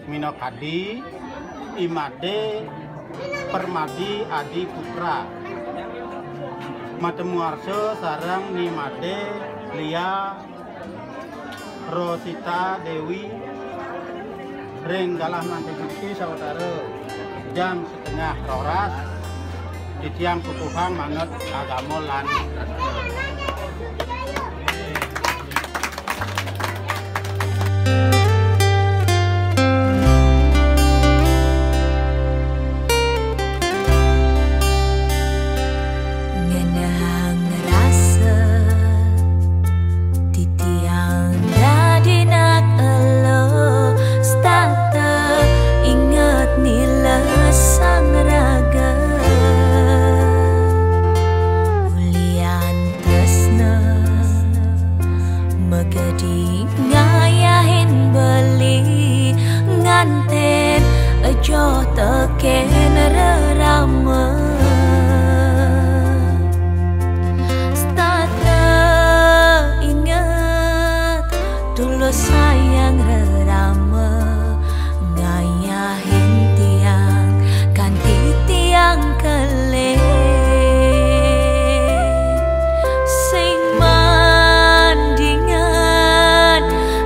Minokadi, Imade, Permadi Adi Putra, Matemuarso sarang Nimade, Lia, Rosita Dewi, Renggalah nanti bukti saudara jam setengah roras di tiang kutuhan manut agama lan sayang rerama ngayahin tiang ganti tiang kele sing mandingan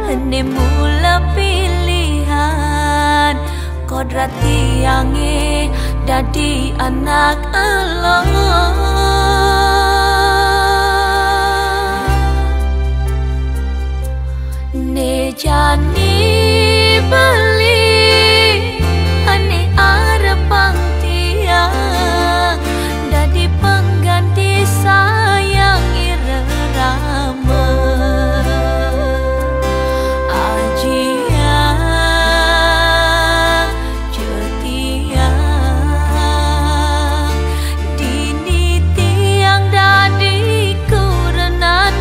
hene mula pilihan kodrat tiange dadi anak Allah. Jani beli ane arepang tiang dadi pengganti sayang irama ajian jetiang dini tiang dadi kurenan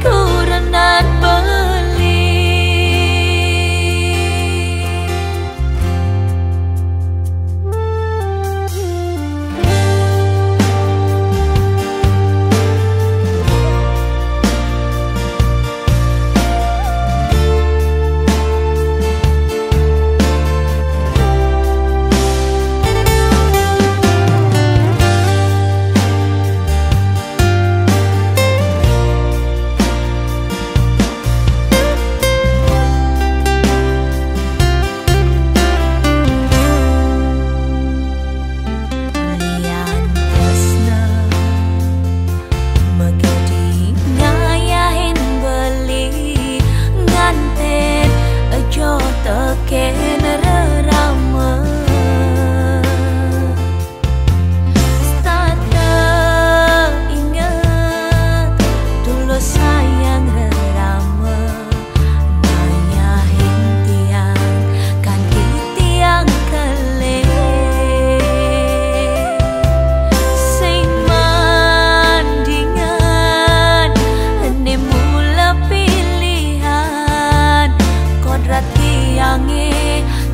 kurenan beli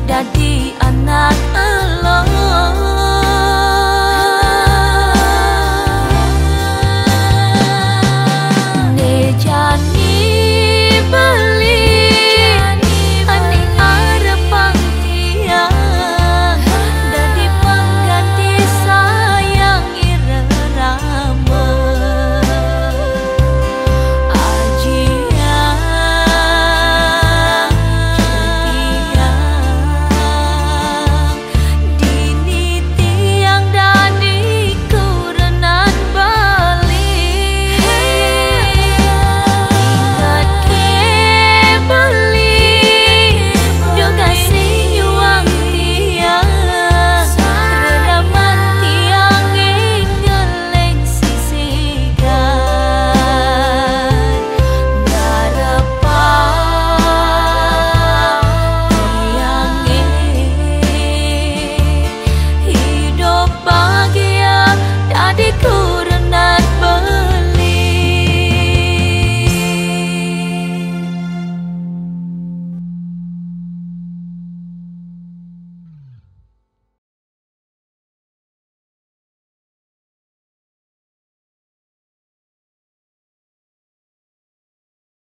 dadi anak